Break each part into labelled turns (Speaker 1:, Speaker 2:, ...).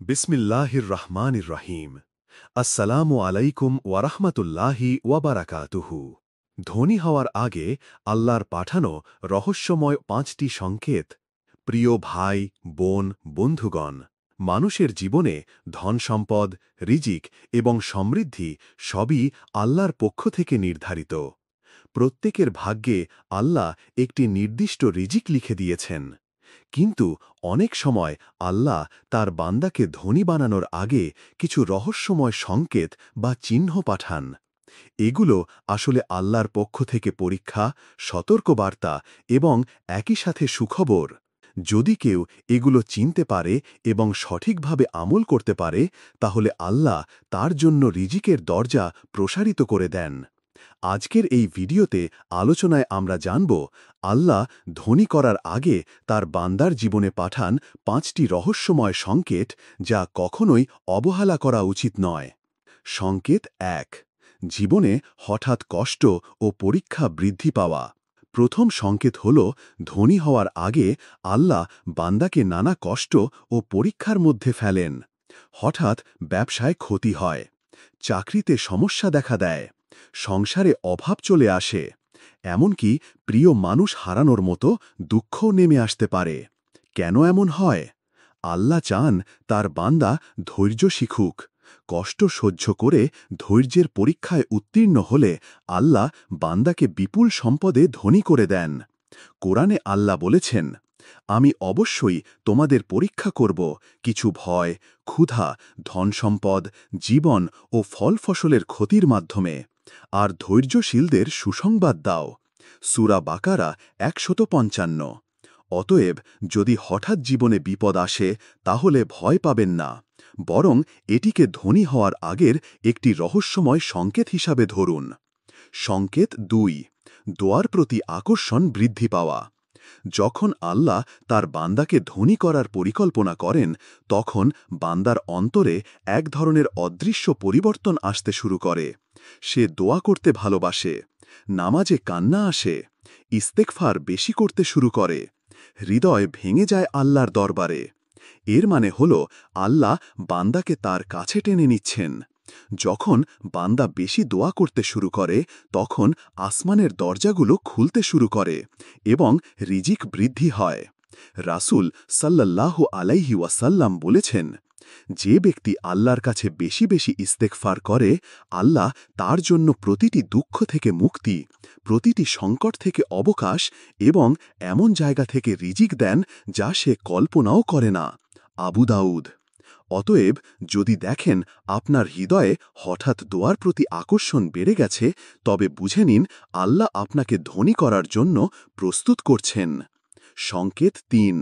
Speaker 1: বিসমিল্লাহির রহমানির রহিম। আসসালামু আলাইকুম ওয়ারাহমাতুল্লাহি ওয়াবারাকাতুহু। ধনী হওয়ার আগে আল্লাহর পাঠানো রহস্যময় ৫টি সংকেত। প্রিয় ভাই, বোন, বন্ধুগণ, মানুষের জীবনে ধনসম্পদ, রিজিক এবং সমৃদ্ধি সবই আল্লাহর পক্ষ থেকে নির্ধারিত। প্রত্যেকের ভাগ্যে আল্লাহ একটি নির্দিষ্ট রিজিক লিখে দিয়েছেন। কিন্তু অনেক সময় আল্লাহ তার বান্দাকে ধনী বানানোর আগে কিছু রহস্যময় সংকেত বা চিহ্ন পাঠান। এগুলো আসলে আল্লাহর পক্ষ থেকে পরীক্ষা, সতর্কবার্তা এবং একই সাথে সুখবর। যদি কেউ এগুলো চিনতে পারে এবং সঠিকভাবে আমল করতে পারে, তাহলে আল্লাহ তার জন্য রিজিকের দরজা প্রসারিত করে দেন। আজকের এই ভিডিওতে আলোচনায় আমরা জানব, আল্লাহ ধনী করার আগে তার বান্দার জীবনে পাঠান ৫টি রহস্যময় সংকেত, যা কখনোই অবহেলা করা উচিত নয়। সংকেত ১। জীবনে হঠাৎ কষ্ট ও পরীক্ষা বৃদ্ধি পাওয়া। প্রথম সংকেত হল, ধনী হওয়ার আগে আল্লাহ বান্দাকে নানা কষ্ট ও পরীক্ষার মধ্যে ফেলেন। হঠাৎ ব্যবসায় ক্ষতি হয়, চাকরিতে সমস্যা দেখা দেয়, সংসারে অভাব চলে আসে, এমনকি প্রিয় মানুষ হারানোর মতো দুঃখও নেমে আসতে পারে। কেন এমন হয়? আল্লাহ চান তার বান্দা ধৈর্য শিখুক। কষ্ট সহ্য করে ধৈর্যের পরীক্ষায় উত্তীর্ণ হলে আল্লাহ বান্দাকে বিপুল সম্পদে ধনী করে দেন। কোরআনে আল্লাহ বলেছেন, আমি অবশ্যই তোমাদের পরীক্ষা করব কিছু ভয়, ক্ষুধা, ধনসম্পদ, জীবন ও ফল ফসলের ক্ষতির মাধ্যমে, আর ধৈর্যশীলদের সুসংবাদ দাও। সূরা বাকারা ১৫৫। অতএব যদি হঠাৎ জীবনে বিপদ আসে, তাহলে ভয় পাবেন না, বরং এটিকে ধনী হওয়ার আগের একটি রহস্যময় সংকেত হিসাবে ধরুন। সংকেত ২। দোয়ার প্রতি আকর্ষণ বৃদ্ধি পাওয়া। যখন আল্লাহ তার বান্দাকে ধনী করার পরিকল্পনা করেন, তখন বান্দার অন্তরে এক ধরনের অদৃশ্য পরিবর্তন আসতে শুরু করে। সে দোয়া করতে ভালোবাসে, নামাজে কান্না আসে, ইস্তেগফার বেশি করতে শুরু করে, হৃদয় ভেঙে যায় আল্লাহর দরবারে। এর মানে হল, আল্লাহ বান্দাকে তার কাছে টেনে নিচ্ছেন। যখন বান্দা বেশি দোয়া করতে শুরু করে, তখন আসমানের দরজাগুলো খুলতে শুরু করে এবং রিজিক বৃদ্ধি হয়। রাসূল সাল্লাল্লাহু আলাইহি ওয়াসাল্লাম বলেছেন, যে ব্যক্তি আল্লাহর কাছে বেশি বেশি ইস্তেগফার করে, আল্লাহ তার জন্য প্রতিটি দুঃখ থেকে মুক্তি, প্রতিটি সংকট থেকে অবকাশ এবং এমন জায়গা থেকে রিজিক দেন যা সে কল্পনাও করে না। আবু দাউদ। অতএব যদি দেখেন আপনার হৃদয়ে হঠাৎ দোয়ার প্রতি আকর্ষণ বেড়ে গেছে, তবে বুঝে নিন আল্লাহ আপনাকে ধনী করার জন্য প্রস্তুত করছেন। সংকেত ৩।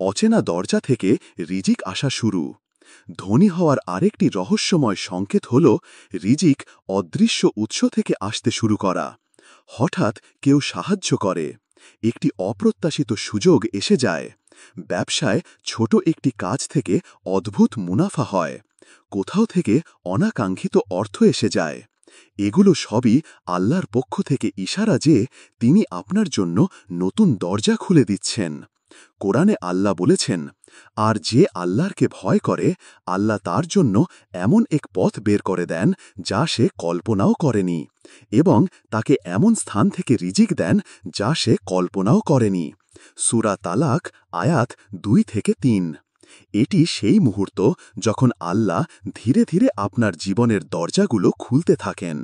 Speaker 1: অচেনা দরজা থেকে রিজিক আসা শুরু। ধনী হওয়ার আরেকটি রহস্যময় সংকেত হল, রিজিক অদৃশ্য উৎস থেকে আসতে শুরু করা। হঠাৎ কেউ সাহায্য করে, একটি অপ্রত্যাশিত সুযোগ এসে যায়, ব্যবসায় ছোট একটি কাজ থেকে অদ্ভুত মুনাফা হয়, কোথাও থেকে অনাকাঙ্ক্ষিত অর্থ এসে যায়। এগুলো সবই আল্লাহর পক্ষ থেকে ইশারা যে তিনি আপনার জন্য নতুন দরজা খুলে দিচ্ছেন। কোরআনে আল্লাহ বলেছেন, আর যে আল্লাহকে ভয় করে, আল্লাহ তার জন্য এমন এক পথ বের করে দেন যা সে কল্পনাও করেনি, এবং তাকে এমন স্থান থেকে রিজিক দেন যা সে কল্পনাও করেনি। সূরা তালাক আয়াত ২-৩। এটি সেই মুহূর্ত যখন আল্লাহ ধীরে ধীরে আপনার জীবনের দরজাগুলো খুলতে থাকেন।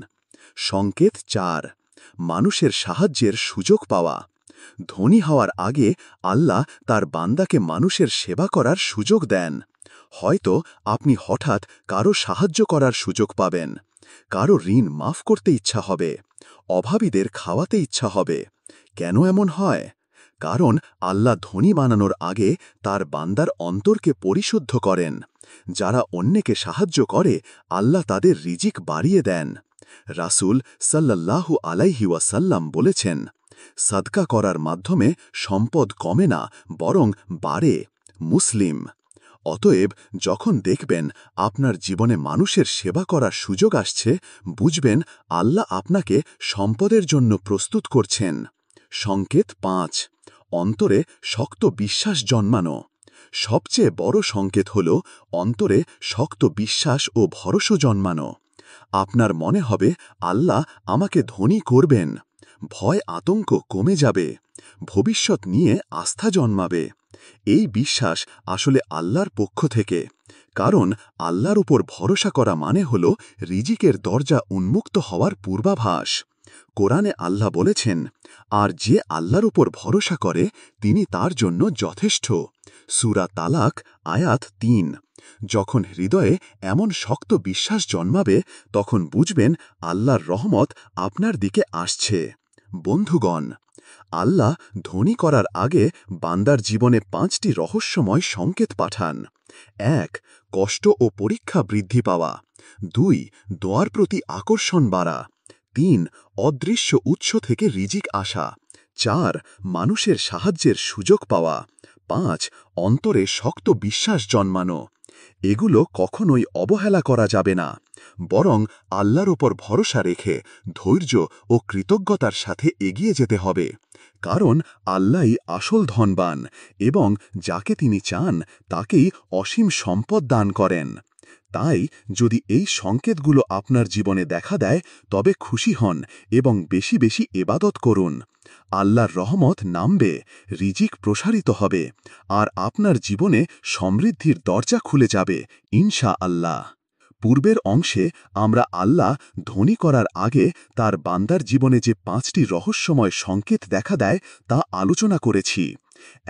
Speaker 1: সংকেত ৪। মানুষের সাহায্যের সুযোগ পাওয়া। ধনী হওয়ার আগে আল্লাহ তার বান্দাকে মানুষের সেবা করার সুযোগ দেন। হয়তো আপনি হঠাৎ কারো সাহায্য করার সুযোগ পাবেন, কারো ঋণ মাফ করতে ইচ্ছা হবে, অভাবীদের খাওয়াতে ইচ্ছা হবে। কেন এমন হয়? কারণ আল্লাহ ধনী বানানোর আগে তার বান্দার অন্তরকে পরিশুদ্ধ করেন। যারা অন্যকে সাহায্য করে, আল্লাহ তাদের রিজিক বাড়িয়ে দেন। রাসূল সাল্লাল্লাহু আলাইহি ওয়াসাল্লাম বলেছেন, সাদকা করার মাধ্যমে সম্পদ কমে না, বরং বাড়ে। মুসলিম। অতএব যখন দেখবেন আপনার জীবনে মানুষের সেবা করার সুযোগ আসছে, বুঝবেন আল্লাহ আপনাকে সম্পদের জন্য প্রস্তুত করছেন। সংকেত ৫। অন্তরে শক্ত বিশ্বাস জন্মানো। সবচেয়ে বড় সংকেত হল অন্তরে শক্ত বিশ্বাস ও ভরসা জন্মানো। আপনার মনে হবে আল্লাহ আমাকে ধনী করবেন, ভয় আতঙ্ক কমে যাবে, ভবিষ্যৎ নিয়ে আস্থা জন্মাবে। এই বিশ্বাস আসলে আল্লাহর পক্ষ থেকে, কারণ আল্লাহর উপর ভরসা করা মানে হল রিজিকের দরজা উন্মুক্ত হওয়ার পূর্বাভাস। কোরআনে আল্লাহ বলেছেন, আর যে আল্লাহর উপর ভরসা করে তিনি তার জন্য যথেষ্ট। সূরা তালাক আয়াত ৩। যখন হৃদয়ে এমন শক্ত বিশ্বাস জন্মাবে তখন বুঝবেন আল্লাহর রহমত আপনার দিকে আসছে। বন্ধুগণ, আল্লাহ ধনী করার আগে বান্দার জীবনে ৫টি রহস্যময় সংকেত পাঠান। ১. কষ্ট ও পরীক্ষা বৃদ্ধি পাওয়া। ২. দোয়ার প্রতি আকর্ষণ বাড়া। ৩. অদৃশ্য উৎস থেকে রিজিক আসা। ৪. মানুষের সাহায্যের সুযোগ পাওয়া। ৫. অন্তরে শক্ত বিশ্বাস জন্মানো। এগুলো কখনোই অবহেলা করা যাবে না, বরং আল্লাহর ওপর ভরসা রেখে ধৈর্য ও কৃতজ্ঞতার সাথে এগিয়ে যেতে হবে। কারণ আল্লাহই আসল ধনবান এবং যাকে তিনি চান তাকেই অসীম সম্পদ দান করেন। তাই যদি এই সংকেতগুলো আপনার জীবনে দেখা দেয় তবে খুশি হন এবং বেশি বেশি ইবাদত করুন। আল্লাহর রহমত নামবে, রিজিক প্রসারিত হবে, আর আপনার জীবনে সমৃদ্ধির দরজা খুলে যাবে ইনশাআল্লাহ। পূর্বের অংশে আমরা আল্লাহ ধনী করার আগে তার বান্দার জীবনে যে ৫টি রহস্যময় সংকেত দেখা দেয় তা আলোচনা করেছি।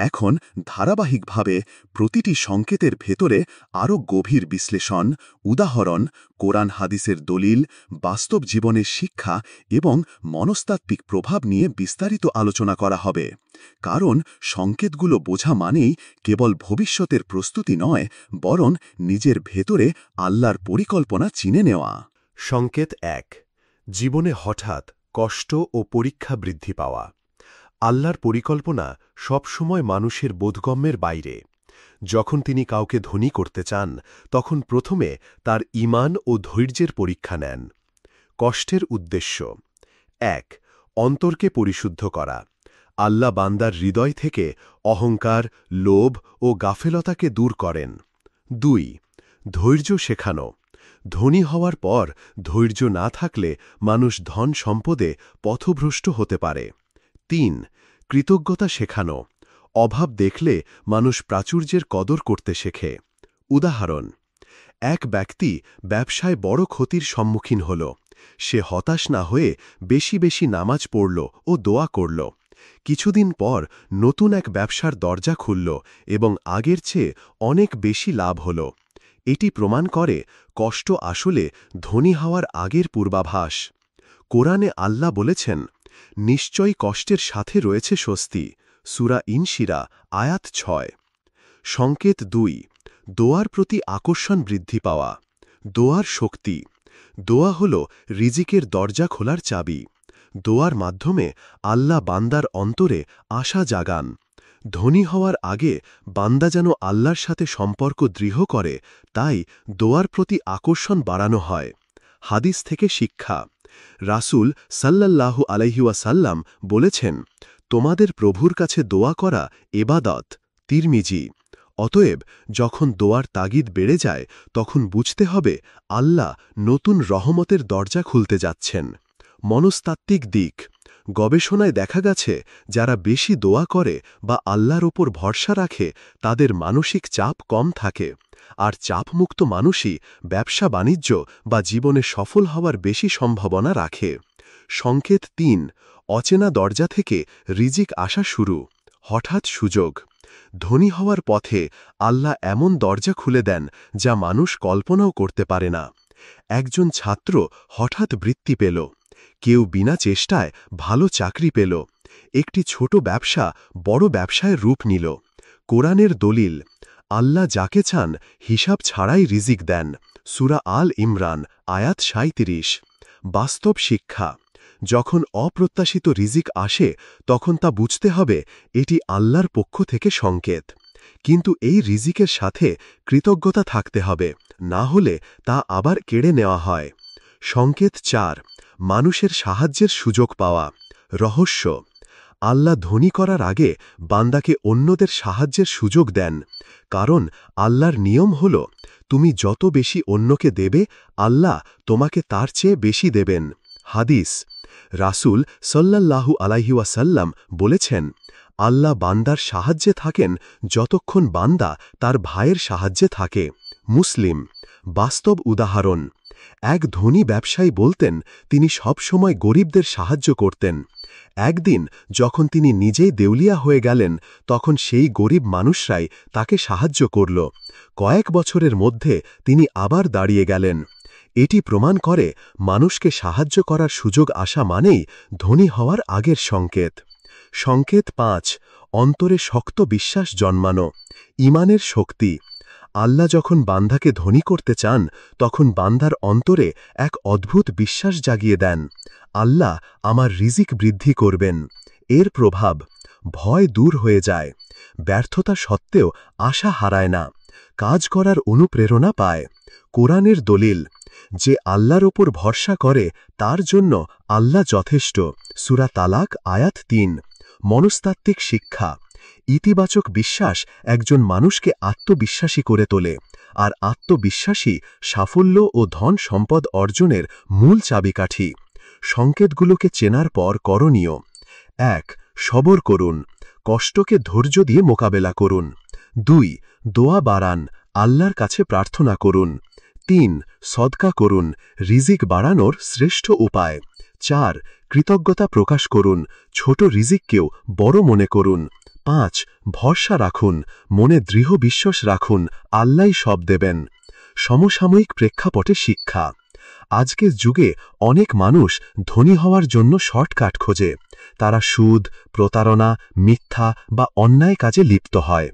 Speaker 1: এখন ধারাবাহিকভাবে প্রতিটি সংকেতের ভেতরে আরও গভীর বিশ্লেষণ, উদাহরণ, কোরআন হাদিসের দলিল, বাস্তব জীবনের শিক্ষা এবং মনস্তাত্ত্বিক প্রভাব নিয়ে বিস্তারিত আলোচনা করা হবে। কারণ সংকেতগুলো বোঝা মানেই কেবল ভবিষ্যতের প্রস্তুতি নয়, বরং নিজের ভেতরে আল্লাহর পরিকল্পনা চিনে নেওয়া।
Speaker 2: সংকেত ১. জীবনে হঠাৎ কষ্ট ও পরীক্ষা বৃদ্ধি পাওয়া। আল্লাহর পরিকল্পনা সবসময় মানুষের বোধগম্যের বাইরে। যখন তিনি কাউকে ধনী করতে চান তখন প্রথমে তার ঈমান ও ধৈর্যের পরীক্ষা নেন। কষ্টের উদ্দেশ্য: ১. অন্তরকে পরিশুদ্ধ করা। আল্লাহ বান্দার হৃদয় থেকে অহংকার, লোভ ও গাফেলতাকে দূর করেন। ২. ধৈর্য শেখানো। ধনী হওয়ার পর ধৈর্য না থাকলে মানুষ ধন সম্পদে পথভ্রষ্ট হতে পারে। ৩. কৃতজ্ঞতা শেখানো। অভাব দেখলে মানুষ প্রাচুর্যের কদর করতে শেখে। উদাহরণ: এক ব্যক্তি ব্যবসায় বড় ক্ষতির সম্মুখীন হল। সে হতাশ না হয়ে বেশি বেশি নামাজ পড়ল ও দোয়া করল। কিছুদিন পর নতুন এক ব্যবসার দরজা খুলল এবং আগের চেয়ে অনেক বেশি লাভ হল। এটি প্রমাণ করে কষ্ট আসলে ধনী হওয়ার আগের পূর্বাভাস। কোরআনে আল্লাহ বলেছেন, নিশ্চয়ই কষ্টের সাথে রয়েছে স্বস্তি। সূরা ইনশিরা আয়াত ৬। সংকেত ২. দোয়ার প্রতি আকর্ষণ বৃদ্ধি পাওয়া। দোয়ার শক্তি। দোয়া হল রিজিকের দরজা খোলার চাবি। দোয়ার মাধ্যমে আল্লাহ বান্দার অন্তরে আশা জাগান। ধনী হওয়ার আগে বান্দা যেন আল্লাহর সাথে সম্পর্ক দৃঢ় করে, তাই দোয়ার প্রতি আকর্ষণ বাড়ানো হয়। হাদিস থেকে শিক্ষা: রাসূল সাল্লাল্লাহু আলাইহি ওয়াসাল্লাম বলেছেন, তোমাদের প্রভুর কাছে দোয়া করা ইবাদত। তিরমিজি। অতএব যখন দোয়ার তাগিদ বেড়ে যায় তখন বুঝতে হবে আল্লাহ নতুন রহমতের দরজা খুলতে যাচ্ছেন। মনস্তাত্ত্বিক দিক: গবেষণায় দেখা গেছে যারা বেশি দোয়া করে বা আল্লাহর ওপর ভরসা রাখে তাদের মানসিক চাপ কম থাকে, আর চাপমুক্ত মানুষই ব্যবসা বাণিজ্য বা জীবনে সফল হওয়ার বেশি সম্ভাবনা রাখে। সংকেত ৩. অচেনা দরজা থেকে রিজিক আসা শুরু। হঠাৎ সুযোগ। ধনী হওয়ার পথে আল্লাহ এমন দরজা খুলে দেন যা মানুষ কল্পনাও করতে পারে না। একজন ছাত্র হঠাৎ বৃত্তি পেল, কেউ বিনা চেষ্টায় ভালো চাকরি পেল, একটি ছোট ব্যবসা বড় ব্যবসায় রূপ নিল। কোরআনের দলিল: আল্লাহ যাকে চান হিসাব ছাড়াই রিজিক দেন। সূরা আল ইমরান আয়াত ৩৭। বাস্তব শিক্ষা: যখন অপ্রত্যাশিত রিজিক আসে তখন তা বুঝতে হবে এটি আল্লাহর পক্ষ থেকে সংকেত। কিন্তু এই রিজিকের সাথে কৃতজ্ঞতা থাকতে হবে, না হলে তা আবার কেড়ে নেওয়া হয়। সংকেত ৪. মানুষের সাহায্যের সুযোগ পাওয়া। রহস্য: আল্লাহ ধনী করার আগে বান্দাকে অন্যদের সাহায্যের সুযোগ দেন, কারণ আল্লাহর নিয়ম হল তুমি যত বেশি অন্যকে দেবে আল্লাহ তোমাকে তার চেয়ে বেশি দেবেন। হাদিস, রাসূল সাল্লাল্লাহু আলাইহি ওয়াসাল্লাম বলেছেন, আল্লাহ বান্দার সাহায্যে থাকেন যতক্ষণ বান্দা তার ভাইয়ের সাহায্যে থাকে। মুসলিম। বাস্তব উদাহরণ, এক ধনী ব্যবসায়ী বলতেন তিনি সবসময় গরিবদের সাহায্য করতেন। একদিন যখন তিনি নিজেই দেউলিয়া হয়ে গেলেন, তখন সেই গরিব মানুষরাই তাকে সাহায্য করল। কয়েক বছরের মধ্যে তিনি আবার দাঁড়িয়ে গেলেন। এটি প্রমাণ করে মানুষকে সাহায্য করার সুযোগ আসা মানেই ধনী হওয়ার আগের সংকেত। সংকেত ৫, অন্তরে শক্ত বিশ্বাস জন্মানো। ঈমানের শক্তি। আল্লাহ যখন বান্দাকে ধনী করতে চান, তখন বান্দার অন্তরে এক অদ্ভুত বিশ্বাস জাগিয়ে দেন, আল্লাহ আমার রিজিক বৃদ্ধি করবেন। এর প্রভাব, ভয় দূর হয়ে যায়, ব্যর্থতা সত্ত্বেও আশা হারায় না, কাজ করার অনুপ্রেরণা পায়। কোরআনের দলিল, যে আল্লাহর ওপর ভরসা করে তার জন্য আল্লাহ যথেষ্ট। সূরা তালাক আয়াত ৩। মনস্তাত্ত্বিক শিক্ষা। ইতিবাচক বিশ্বাস একজন মানুষকে আত্মবিশ্বাসী করে তোলে, আর আত্মবিশ্বাসী সাফল্য ও ধন সম্পদ অর্জনের মূল চাবিকাঠি। সংকেতগুলোকে চেনার পর করণীয়: ১. সবর করুন, কষ্টকে ধৈর্য দিয়ে মোকাবেলা করুন। ২. দোয়া বাড়ান, আল্লাহর কাছে প্রার্থনা করুন। ৩. সদকা করুন, রিজিক বাড়ানোর শ্রেষ্ঠ উপায়। ৪. কৃতজ্ঞতা প্রকাশ করুন, ছোট রিজিককেও বড় মনে করুন। ৫. ভরসা রাখুন, মনে দৃঢ় বিশ্বাস রাখুন আল্লাহই সব দেবেন। সমসাময়িক প্রেক্ষাপটে শিক্ষা। আজকের যুগে অনেক মানুষ ধনী হওয়ার জন্য শর্টকাট খোঁজে। তারা সুদ, প্রতারণা, মিথ্যা বা অন্যায় কাজে লিপ্ত হয়।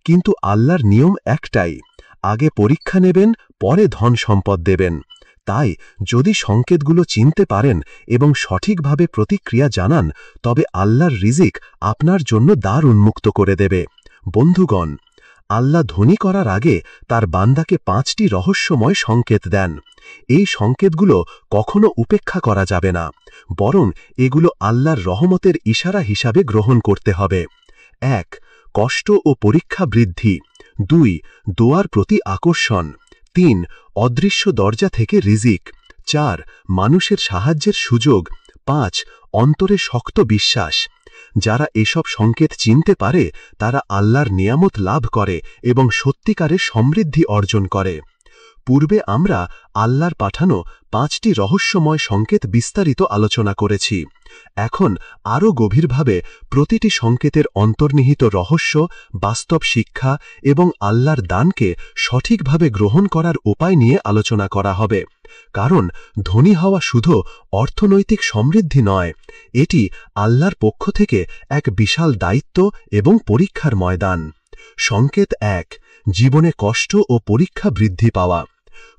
Speaker 2: কিন্তু আল্লাহর নিয়ম একটাই, আগে পরীক্ষা নেবেন, পরে ধন সম্পদ দেবেন। তাই যদি সংকেতগুলো চিনতে পারেন এবং সঠিকভাবে প্রতিক্রিয়া জানান, তবে আল্লাহর রিজিক আপনার জন্য দ্বার উন্মুক্ত করে দেবে। বন্ধুগণ, আল্লাহ ধনী করার আগে তার বান্দাকে ৫টি রহস্যময় সংকেত দেন। এই সংকেতগুলো কখনো উপেক্ষা করা যাবে না, বরং এগুলো আল্লাহর রহমতের ইশারা হিসাবে গ্রহণ করতে হবে। ১. কষ্ট ও পরীক্ষা বৃদ্ধি। ২. দোয়ার প্রতি আকর্ষণ। ৩. অদৃশ্য দরজা থেকে রিজিক। ৪. মানুষের সাহায্যের সুযোগ। ৫. অন্তরে শক্ত বিশ্বাস। যারা এসব সংকেত চিনতে পারে তারা আল্লাহর নিয়ামত লাভ করে এবং সত্যিকারের সমৃদ্ধি অর্জন করে। পূর্বে আমরা আল্লাহর পাঠানো ৫টি রহস্যময় সংকেত বিস্তারিত আলোচনা করেছি। এখন আরও গভীরভাবে প্রতিটি সংকেতের অন্তর্নিহিত রহস্য, বাস্তব শিক্ষা এবং আল্লাহর দানকে সঠিকভাবে গ্রহণ করার উপায় নিয়ে আলোচনা করা হবে। কারণ ধনী হওয়া শুধু অর্থনৈতিক সমৃদ্ধি নয়, এটি আল্লাহর পক্ষ থেকে এক বিশাল দায়িত্ব এবং পরীক্ষার ময়দান। সংকেত ১. জীবনে কষ্ট ও পরীক্ষা বৃদ্ধি পাওয়া।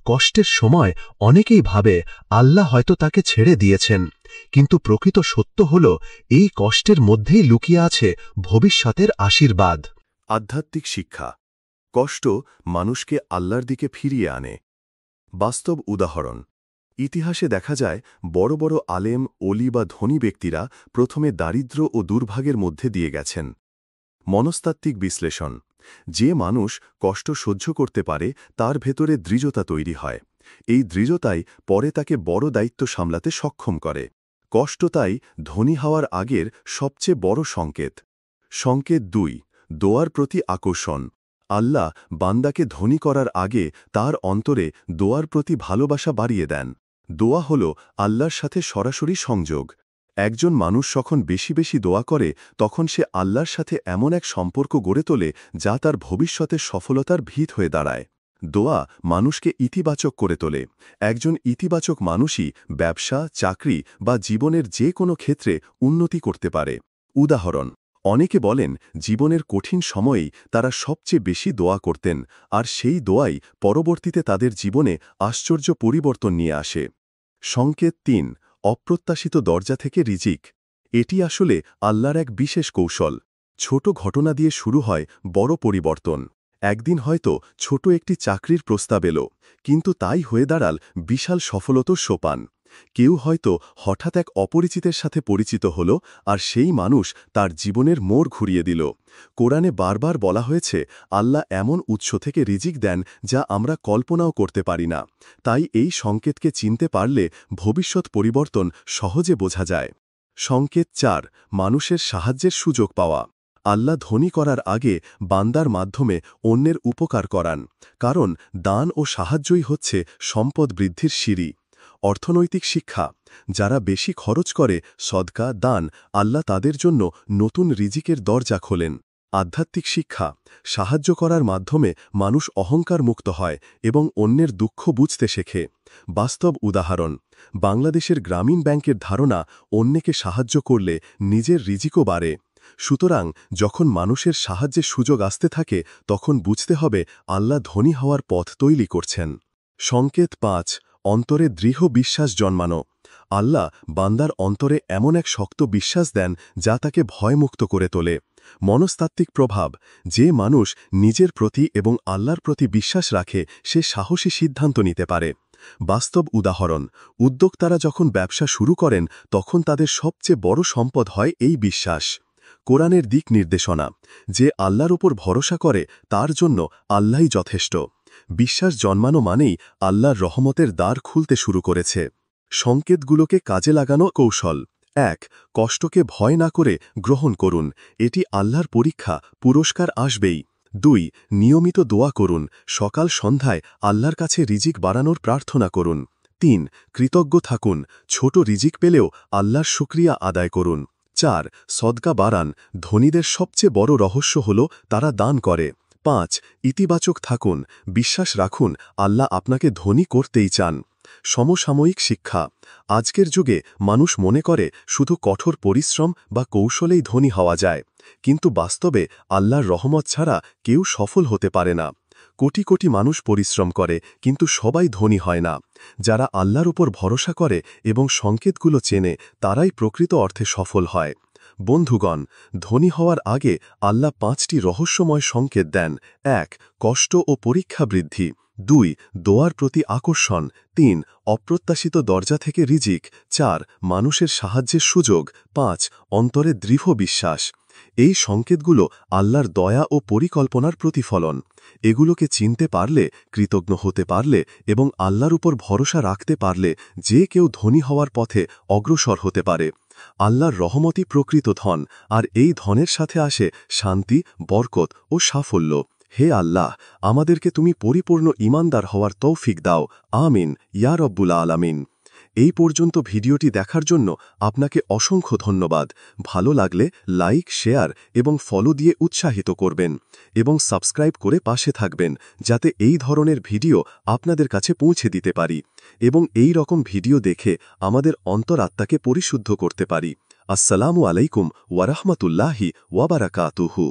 Speaker 2: কষ্টের সময় অনেকেই ভাবে আল্লাহ হয়তো তাকে ছেড়ে দিয়েছেন, কিন্তু প্রকৃত সত্য হল এই কষ্টের মধ্যেই লুকিয়ে আছে ভবিষ্যতের আশীর্বাদ।
Speaker 1: আধ্যাত্মিক শিক্ষা। কষ্ট মানুষকে আল্লাহর দিকে ফিরিয়ে আনে। বাস্তব উদাহরণ। ইতিহাসে দেখা যায় বড় বড় আলেম, অলি বা ধনী ব্যক্তিরা প্রথমে দারিদ্র্য ও দুর্ভাগের মধ্যে দিয়ে গেছেন। মনস্তাত্ত্বিক বিশ্লেষণ। যে মানুষ কষ্ট সহ্য করতে পারে তার ভেতরে দৃঢ়তা তৈরি হয়। এই দৃঢ়তাই পরে তাকে বড় দায়িত্ব সামলাতে সক্ষম করে। কষ্ট তাই ধনী হওয়ার আগের সবচেয়ে বড় সংকেত। সংকেত ২. দোয়ার প্রতি আকর্ষণ। আল্লাহ বান্দাকে ধনী করার আগে তার অন্তরে দোয়ার প্রতি ভালোবাসা বাড়িয়ে দেন। দোয়া হল আল্লাহর সাথে সরাসরি সংযোগ। একজন মানুষ যখন বেশি বেশি দোয়া করে তখন সে আল্লাহর সাথে এমন এক সম্পর্ক গড়ে তোলে যা তার ভবিষ্যতের সফলতার ভিত হয়ে দাঁড়ায়। দোয়া মানুষকে ইতিবাচক করে তোলে। একজন ইতিবাচক মানুষই ব্যবসা, চাকরি বা জীবনের যে কোনো ক্ষেত্রে উন্নতি করতে পারে। উদাহরণ। অনেকে বলেন জীবনের কঠিন সময়েই তারা সবচেয়ে বেশি দোয়া করতেন, আর সেই দোয়াই পরবর্তীতে তাদের জীবনে আশ্চর্য পরিবর্তন নিয়ে আসে। সংকেত ৩. অপ্রত্যাশিত দরজা থেকে রিজিক। এটি আসলে আল্লাহর এক বিশেষ কৌশল। ছোট ঘটনা দিয়ে শুরু হয় বড় পরিবর্তন। একদিন হয়তো ছোট একটি চাকরির প্রস্তাব এলো, কিন্তু তাই হয়ে দাঁড়াল বিশাল সফলতার সোপান। কেউ হয়তো হঠাৎ এক অপরিচিতের সাথে পরিচিত হল আর সেই মানুষ তার জীবনের মোড় ঘুরিয়ে দিল। কোরআনে বারবার বলা হয়েছে আল্লাহ এমন উৎস থেকে রিজিক দেন যা আমরা কল্পনাও করতে পারি না। তাই এই সংকেতকে চিনতে পারলে ভবিষ্যৎ পরিবর্তন সহজে বোঝা যায়। সংকেত ৪, মানুষের সাহায্যের সুযোগ পাওয়া। আল্লাহ ধনী করার আগে বান্দার মাধ্যমে অন্যের উপকার করান, কারণ দান ও সাহায্যই হচ্ছে সম্পদ বৃদ্ধির সিঁড়ি। অর্থনৈতিক শিক্ষা, যারা বেশি খরচ করে সদকা দান, আল্লাহ তাদের জন্য নতুন রিজিকের দরজা খোলেন। আধ্যাত্মিক শিক্ষা, সাহায্য করার মাধ্যমে মানুষ অহংকার মুক্ত হয় এবং অন্যের দুঃখ বুঝতে শেখে। বাস্তব উদাহরণ, বাংলাদেশের গ্রামীণ ব্যাংকের ধারণা অন্যকে সাহায্য করলে নিজের রিজিকও বাড়ে। সুতরাং যখন মানুষের সাহায্যের সুযোগ আসতে থাকে তখন বুঝতে হবে আল্লাহ ধনী হওয়ার পথ তৈরি করছেন। সংকেত ৫, অন্তরে দৃঢ় বিশ্বাস জন্মানো। আল্লাহ বান্দার অন্তরে এমন এক শক্ত বিশ্বাস দেন যা তাকে ভয়মুক্ত করে তোলে। মনস্তাত্ত্বিক প্রভাব, যে মানুষ নিজের প্রতি এবং আল্লাহর প্রতি বিশ্বাস রাখে সে সাহসী সিদ্ধান্ত নিতে পারে। বাস্তব উদাহরণ, উদ্যোক্তারা যখন ব্যবসা শুরু করেন তখন তাদের সবচেয়ে বড় সম্পদ হয় এই বিশ্বাস। কোরআনের দিক নির্দেশনা, যে আল্লাহর উপর ভরসা করে তার জন্য আল্লাহই যথেষ্ট। বিশ্বাস জন্মানো মানেই আল্লাহর রহমতের দ্বার খুলতে শুরু করেছে। সংকেতগুলোকে কাজে লাগানো কৌশল। ১, কষ্টকে ভয় না করে গ্রহণ করুন, এটি আল্লাহর পরীক্ষা, পুরস্কার আসবেই। ২, নিয়মিত দোয়া করুন, সকাল সন্ধ্যায় আল্লাহর কাছে রিজিক বাড়ানোর প্রার্থনা করুন। ৩, কৃতজ্ঞ থাকুন, ছোট রিজিক পেলেও আল্লাহর শুকরিয়া আদায় করুন। ৪, সদকা বাড়ান, ধনীদের সবচেয়ে বড় রহস্য হল তারা দান করে। ৫, ইতিবাচক থাকুন, বিশ্বাস রাখুন আল্লাহ আপনাকে ধনী করতেই চান। সমসাময়িক শিক্ষা, আজকের যুগে মানুষ মনে করে শুধু কঠোর পরিশ্রম বা কৌশলেই ধনী হওয়া যায়, কিন্তু বাস্তবে আল্লাহর রহমত ছাড়া কেউ সফল হতে পারে না। কোটি কোটি মানুষ পরিশ্রম করে কিন্তু সবাই ধনী হয় না। যারা আল্লাহর উপর ভরসা করে এবং সংকেতগুলো চেনে তারাই প্রকৃত অর্থে সফল হয়। বন্ধুগণ, ধনী হওয়ার আগে আল্লাহ ৫টি রহস্যময় সংকেত দেন। ১, কষ্ট ও পরীক্ষা বৃদ্ধি। ২, দোয়ার প্রতি আকর্ষণ। ৩, অপ্রত্যাশিত দরজা থেকে রিজিক। ৪, মানুষের সাহায্যের সুযোগ। ৫, অন্তরে দৃঢ় বিশ্বাস। এই সংকেতগুলো আল্লাহর দয়া ও পরিকল্পনার প্রতিফলন। এগুলোকে চিনতে পারলে, কৃতজ্ঞ হতে পারলে এবং আল্লাহর উপর ভরসা রাখতে পারলে যে কেউ ধনী হওয়ার পথে অগ্রসর হতে পারে। আল্লাহর রহমতই প্রকৃত ধন, আর এই ধনের সাথে আসে শান্তি, বরকত ও সাফল্য। হে আল্লাহ, আমাদেরকে তুমি পরিপূর্ণ ঈমানদার হওয়ার তৌফিক দাও। আমিন ইয়া রব্বুল আলামিন। এই পর্যন্ত ভিডিওটি দেখার জন্য আপনাকে অসংখ্য ধন্যবাদ। ভালো লাগলে লাইক, শেয়ার এবং ফলো দিয়ে উৎসাহিত করবেন এবং সাবস্ক্রাইব করে পাশে থাকবেন যাতে এই ধরনের ভিডিও আপনাদের কাছে পৌঁছে দিতে পারি এবং এই রকম ভিডিও দেখে আমাদের অন্তরাত্মাকে পরিশুদ্ধ করতে পারি। আসসালামু আলাইকুম ওয়া রাহমাতুল্লাহি ওয়া বারাকাতুহু।